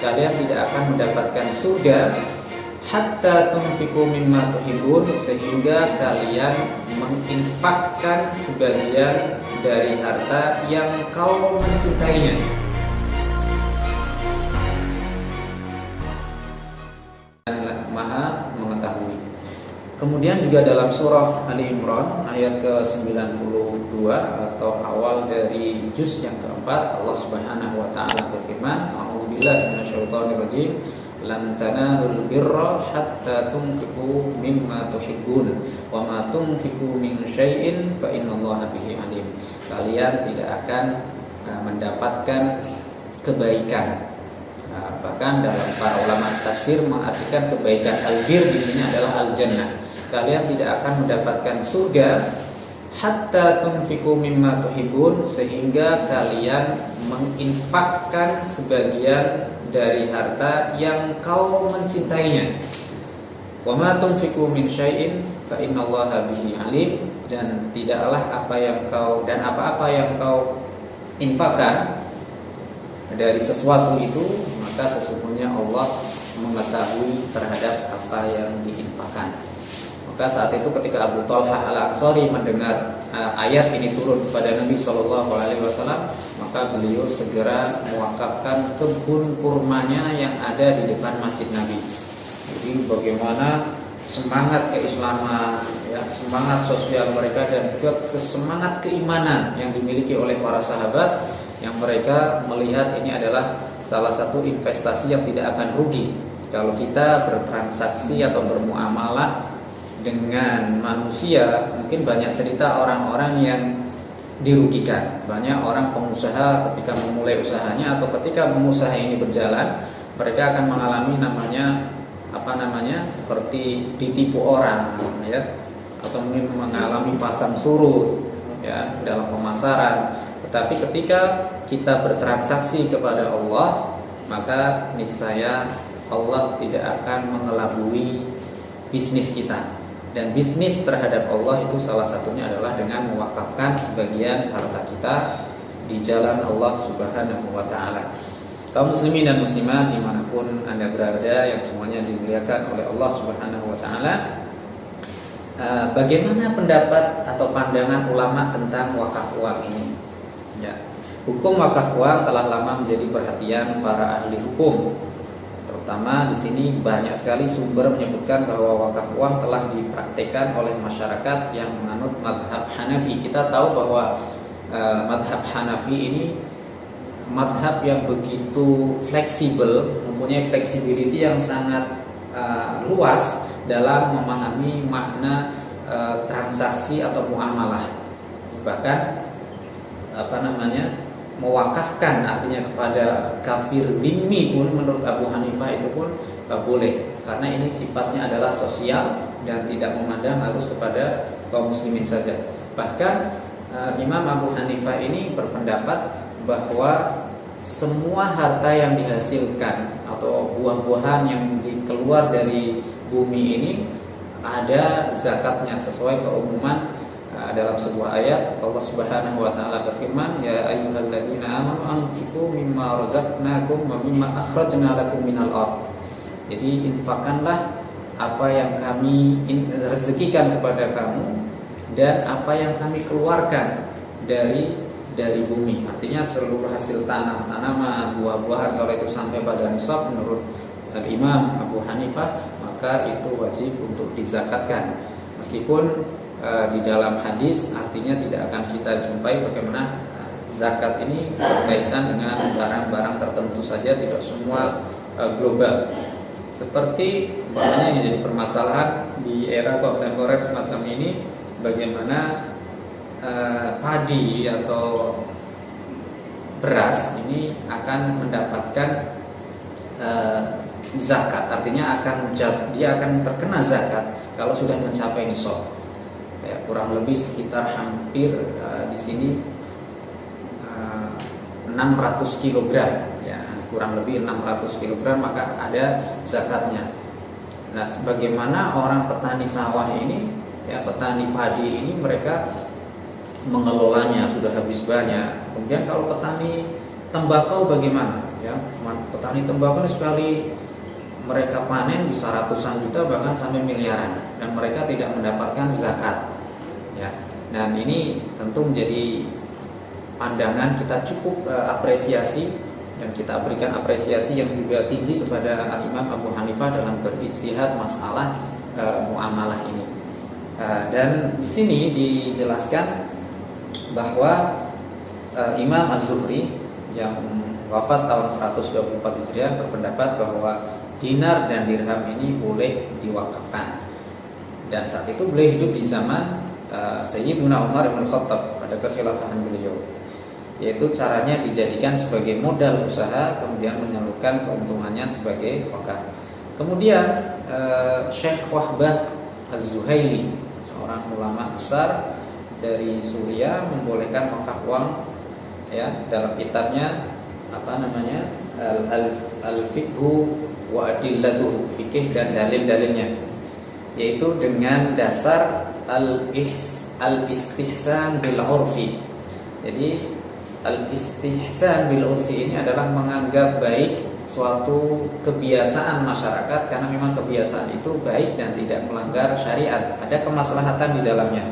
kalian tidak akan mendapatkan surga hatta tunfiqu mimma tuhibbun, sehingga kalian menginfakkan sebagian dari harta yang kau mencintainya. Maha mengetahui. Kemudian juga dalam surah Ali Imran ayat ke-92 atau awal dari juz yang keempat, Allah Subhanahu wa taala berfirman, A'udzubillahi minasyaitonirrajim, lan tanalul birra hatta tunfiqu mimma tuhibbun wa ma tunfiqu min syai'in fa innallaha bihi alim. Kalian tidak akan mendapatkan kebaikan. Bahkan dalam para ulama tafsir mengartikan kebaikan albir di sini adalah al-jannah. Kalian tidak akan mendapatkan surga hatta tunfiqu mimma tuhibbun, sehingga kalian menginfakkan sebagian dari harta yang kau mencintainya. Wa ma tunfiqu min syai'in fa innallaha bihi alim, dan tidaklah apa-apa yang kau infakkan dari sesuatu itu, maka sesungguhnya Allah mengetahui terhadap apa yang diinfakkan. Maka saat itu ketika Abu Talhah Al-Ansari mendengar ayat ini turun kepada Nabi Shallallahu Alaihi Wasallam, maka beliau segera mewakafkan kebun kurmanya yang ada di depan masjid Nabi. Jadi bagaimana semangat keislaman, ya, semangat sosial mereka, dan juga semangat keimanan yang dimiliki oleh para sahabat, yang mereka melihat ini adalah salah satu investasi yang tidak akan rugi. Kalau kita bertransaksi atau bermuamalah dengan manusia, mungkin banyak cerita orang-orang yang dirugikan. Banyak orang pengusaha ketika memulai usahanya atau ketika usaha ini berjalan, mereka akan mengalami seperti ditipu orang, ya, atau mungkin mengalami pasang surut, ya, dalam pemasaran. Tetapi ketika kita bertransaksi kepada Allah, maka niscaya Allah tidak akan mengelabui bisnis kita. Dan bisnis terhadap Allah itu salah satunya adalah dengan mewakafkan sebagian harta kita di jalan Allah Subhanahu wa taala. Kaum muslimin dan muslimat dimanapun Anda berada, yang semuanya dimuliakan oleh Allah Subhanahu wa taala, bagaimana pendapat atau pandangan ulama tentang wakaf uang ini? Ya, hukum wakaf uang telah lama menjadi perhatian para ahli hukum. Terutama di sini banyak sekali sumber menyebutkan bahwa wakaf uang telah dipraktikkan oleh masyarakat yang menganut madhab Hanafi. Kita tahu bahwa madhab Hanafi ini madhab yang begitu fleksibel, mempunyai fleksibilitas yang sangat luas dalam memahami makna transaksi atau muamalah. Bahkan mewakafkan artinya kepada kafir dhimmi pun menurut Abu Hanifah itu pun boleh, karena ini sifatnya adalah sosial dan tidak memandang harus kepada kaum muslimin saja. Bahkan Imam Abu Hanifah ini berpendapat bahwa semua harta yang dihasilkan atau buah-buahan yang dikeluar dari bumi ini ada zakatnya sesuai keumuman. Dalam sebuah ayat Allah Subhanahu wa taala berfirman, ya ayyuhalladzina amanu anfiqu mimma razaqnakum wa mimma akhrajna lakum minal ardh. Jadi infakkanlah apa yang kami rezekikan kepada kamu dan apa yang kami keluarkan dari bumi. Artinya seluruh hasil tanaman, buah-buahan, kalau itu sampai pada nisab menurut Imam Abu Hanifah, maka itu wajib untuk dizakatkan. Meskipun di dalam hadis artinya tidak akan kita jumpai bagaimana zakat ini berkaitan dengan barang-barang tertentu saja, tidak semua global. Seperti yang jadi permasalahan di era kontemporer semacam ini, bagaimana padi atau beras ini akan mendapatkan zakat, artinya dia akan terkena zakat kalau sudah mencapai nisab. Ya, kurang lebih sekitar hampir di sini 600 kg, ya, kurang lebih 600 kg, maka ada zakatnya. Nah, sebagaimana orang petani sawah ini, ya, petani padi ini, mereka mengelolanya sudah habis banyak. Kemudian kalau petani tembakau bagaimana? ya. Petani tembakau sekali mereka panen bisa ratusan juta bahkan sampai miliaran, dan mereka tidak mendapatkan zakat, ya. Dan ini tentu menjadi pandangan kita cukup apresiasi, dan kita berikan apresiasi yang juga tinggi kepada Al-Imam Abu Hanifah dalam berijtihad masalah muamalah ini. Dan di sini dijelaskan bahwa Imam Az-Zuhri yang wafat tahun 124 Hijriah berpendapat bahwa dinar dan dirham ini boleh diwakafkan. Dan saat itu beliau hidup di zaman Sayyiduna Umar bin Khattab pada kekhilafahan beliau. Yaitu caranya dijadikan sebagai modal usaha, kemudian menyalurkan keuntungannya sebagai wakaf. Kemudian Syekh Wahbah Az-Zuhaili, seorang ulama besar dari Suriah, membolehkan wakaf uang, ya, dalam kitabnya Al-Fiqhu wa Adillatuhu, fikih dan dalil-dalilnya, yaitu dengan dasar al-istihsan bil urfi. Jadi al-istihsan bil urfi ini adalah menganggap baik suatu kebiasaan masyarakat karena memang kebiasaan itu baik dan tidak melanggar syariat, ada kemaslahatan di dalamnya.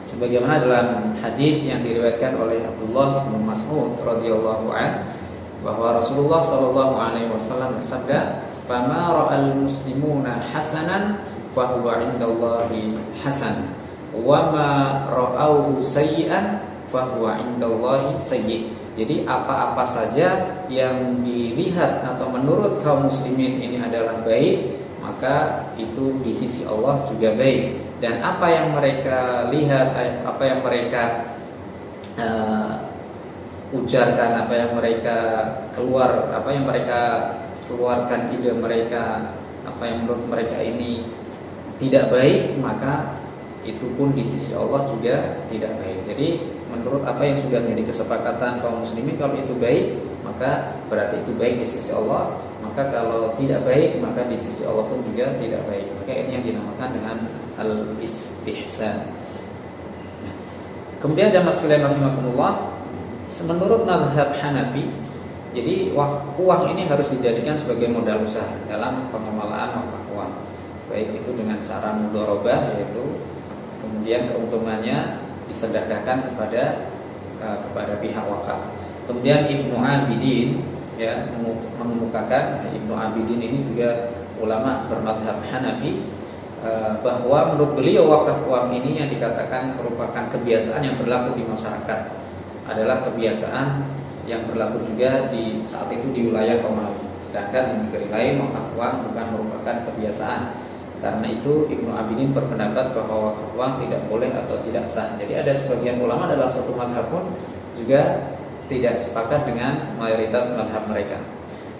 Sebagaimana dalam hadis yang diriwayatkan oleh Abdullah bin Mas'ud radhiyallahu anhu, bahwa Rasulullah sallallahu alaihi wasallam bersabda, "Fama ra'al muslimuna hasanan fa huwa 'indallahi hasan, wa ma ra'auhu sayyi'an fa huwa 'indallahi sayyi'." Jadi apa-apa saja yang dilihat atau menurut kaum muslimin ini adalah baik, maka itu di sisi Allah juga baik. Dan apa yang mereka lihat, apa yang mereka ujarkan, apa yang mereka keluarkan ide mereka, apa yang menurut mereka ini tidak baik, maka itu pun di sisi Allah juga tidak baik. Jadi menurut apa yang sudah menjadi kesepakatan kaum muslimin, kalau itu baik, maka berarti itu baik di sisi Allah. Maka kalau tidak baik, maka di sisi Allah pun juga tidak baik. Maka ini yang dinamakan dengan al-istihsan. Kemudian jamaah sekalian rahimakumullah, menurut mazhab Hanafi, jadi uang ini harus dijadikan sebagai modal usaha dalam pengelolaan wakaf uang, baik itu dengan cara mudharabah, yaitu kemudian keuntungannya disedekahkan kepada pihak wakaf. Kemudian Ibnu Abidin, ya, mengemukakan, Ibnu Abidin ini juga ulama bermadhab Hanafi, bahwa menurut beliau wakaf uang ini yang dikatakan merupakan kebiasaan yang berlaku di masyarakat, adalah kebiasaan yang berlaku juga di saat itu di wilayah Romawi. Sedangkan di negeri lain wakaf uang bukan merupakan kebiasaan. Karena itu Ibnu Abidin berpendapat bahwa wakaf uang tidak boleh atau tidak sah. Jadi ada sebagian ulama dalam satu mazhab pun juga tidak sepakat dengan mayoritas mazhab mereka.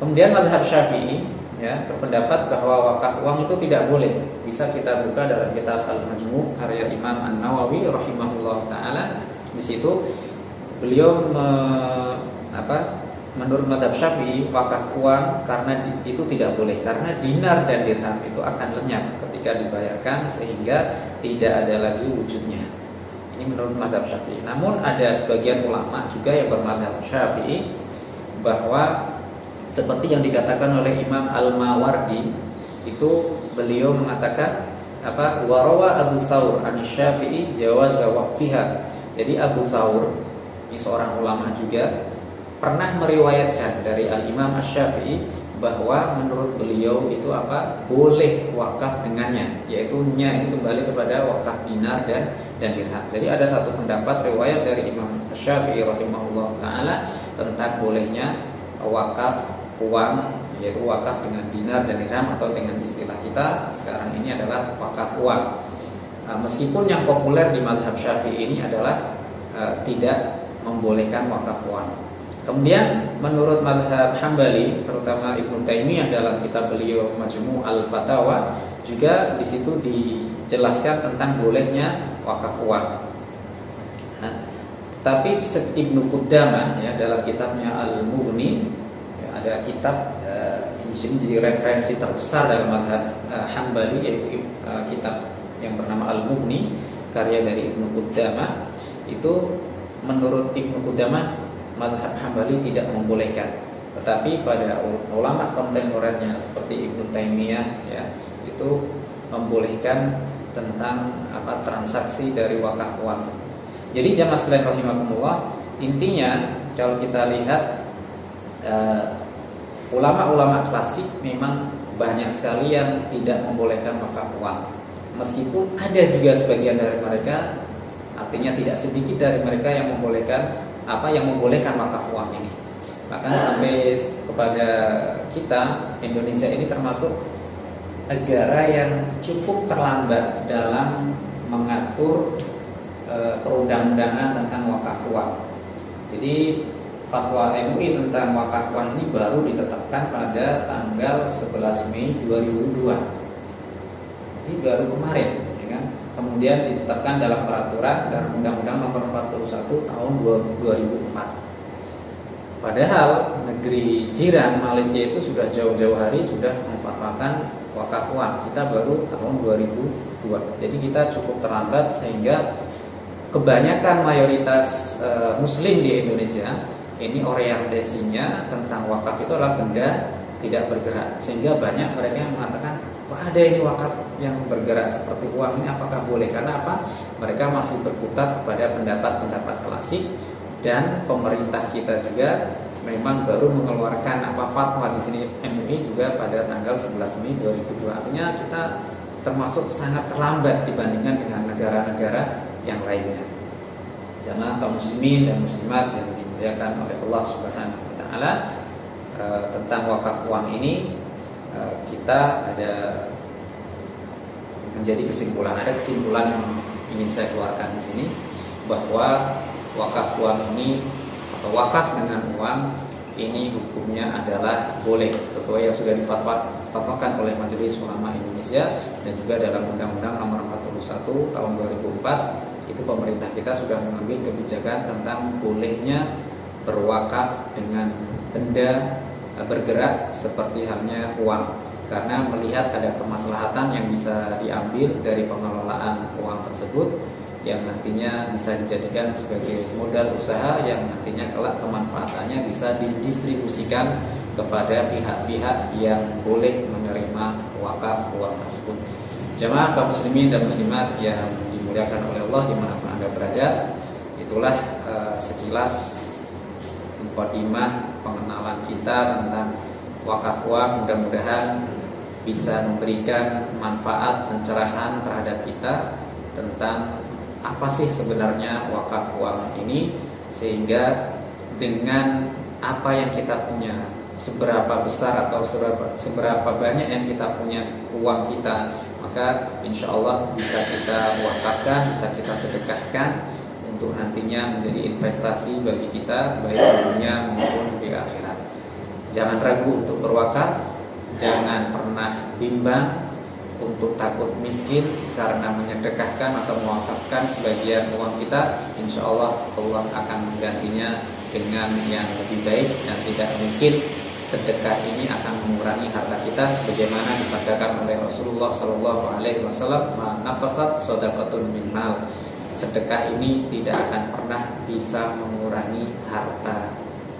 Kemudian mazhab Syafi'i, ya, berpendapat bahwa wakaf uang itu tidak boleh. Bisa kita buka dalam kitab Al-Majmu' karya Imam An-Nawawi rahimahullah taala. Di situ beliau menurut mazhab Syafi'i, wakaf uang karena itu tidak boleh, karena dinar dan dirham itu akan lenyap ketika dibayarkan sehingga tidak ada lagi wujudnya. Ini menurut mazhab Syafi'i. Namun ada sebagian ulama juga yang bermazhab Syafi'i, bahwa seperti yang dikatakan oleh Imam Al-Mawardi, itu beliau mengatakan warawa Abu Thawr an Syafi'i jawaza waqfiha. Jadi Abu Thawr ini seorang ulama juga pernah meriwayatkan dari Al-Imam Asy-Syafi'i bahwa menurut beliau itu boleh wakaf dengannya, yaitu ini kembali kepada wakaf dinar dan dirham. Jadi ada satu pendapat riwayat dari Imam Asy-Syafi'i rahimahullah taala tentang bolehnya wakaf uang, yaitu wakaf dengan dinar dan dirham, atau dengan istilah kita sekarang ini adalah wakaf uang. Meskipun yang populer di mazhab Syafi'i ini adalah tidak membolehkan wakaf uang. Kemudian menurut mazhab Hambali, terutama Ibnu Taimiyah dalam kitab beliau Majmu' Al-Fatawa, juga di situ dijelaskan tentang bolehnya wakaf uang. Tapi Ibnu Qudamah, ya, dalam kitabnya Al-Mughni, ya, ada kitab di sini jadi referensi terbesar dalam mazhab Hambali, yaitu kitab yang bernama Al-Mughni karya dari Ibnu Qudamah. Itu menurut Ibnu Qudamah, mazhab Hambali tidak membolehkan. Tetapi pada ulama kontemporer seperti Ibnu Taimiyah ya, itu membolehkan tentang transaksi dari wakaf uang. Jadi jamaah sekalian rahimakumullah, intinya kalau kita lihat ulama-ulama klasik memang banyak sekali yang tidak membolehkan wakaf uang. Meskipun ada juga sebagian dari mereka, artinya tidak sedikit dari mereka yang membolehkan wakaf uang ini. Bahkan sampai kepada kita, Indonesia ini termasuk negara yang cukup terlambat dalam mengatur perundang-undangan tentang wakaf uang. Jadi fatwa MUI tentang wakaf uang ini baru ditetapkan pada tanggal 11 Mei 2002. Jadi baru kemarin, ya kan? Kemudian ditetapkan dalam peraturan dan Undang-Undang Nomor 41 Tahun 2004. Padahal negeri jiran Malaysia itu sudah jauh-jauh hari sudah memfatwakan wakaf uang. Kita baru tahun 2002. Jadi kita cukup terlambat sehingga kebanyakan mayoritas Muslim di Indonesia ini orientasinya tentang wakaf itu adalah benda tidak bergerak. Sehingga banyak mereka yang mengatakan, wah ada ini wakaf yang bergerak seperti uang ini apakah boleh? Karena apa? Mereka masih berkutat kepada pendapat-pendapat klasik. Dan pemerintah kita juga memang baru mengeluarkan fatwa di sini MUI juga pada tanggal 11 Mei 2002. Artinya kita termasuk sangat terlambat dibandingkan dengan negara-negara yang lainnya. Jamaah kaum muslimin dan muslimat yang dimuliakan oleh Allah Subhanahu wa taala, tentang wakaf uang ini kita ada menjadi kesimpulan. Ada kesimpulan yang ingin saya keluarkan di sini, bahwa wakaf uang ini atau wakaf dengan uang ini hukumnya adalah boleh sesuai yang sudah difatwakan oleh Majelis Ulama Indonesia dan juga dalam Undang-Undang Nomor 41 Tahun 2004 itu pemerintah kita sudah mengambil kebijakan tentang bolehnya berwakaf dengan benda bergerak seperti halnya uang, karena melihat ada kemaslahatan yang bisa diambil dari pengelolaan uang tersebut yang nantinya bisa dijadikan sebagai modal usaha yang nantinya kelak kemanfaatannya bisa didistribusikan kepada pihak-pihak yang boleh menerima wakaf uang tersebut. Jamaah kaum muslimin dan muslimat yang dimuliakan oleh Allah dimanapun Anda berada, itulah sekilas mukadimah pengenalan kita tentang wakaf uang. Mudah-mudahan bisa memberikan manfaat pencerahan terhadap kita tentang apa sih sebenarnya wakaf uang ini, sehingga dengan apa yang kita punya, seberapa besar atau seberapa banyak yang kita punya uang kita, maka insya Allah bisa kita wakafkan, bisa kita sedekahkan untuk nantinya menjadi investasi bagi kita baik di dunia maupun di akhirat. Jangan ragu untuk berwakaf, jangan pernah bimbang untuk takut miskin karena menyedekahkan atau mewakafkan sebagian uang kita. Insya Allah Allah akan menggantinya dengan yang lebih baik, dan tidak mungkin sedekah ini akan mengurangi harta kita, sebagaimana disabdakan oleh Rasulullah SAW, "Nafasat shadaqatun min mal." Sedekah ini tidak akan pernah bisa mengurangi harta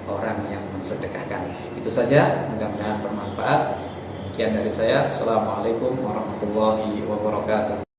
orang yang mensedekahkan. Itu saja, mudah-mudahan bermanfaat. Sekian dari saya. Assalamualaikum warahmatullahi wabarakatuh.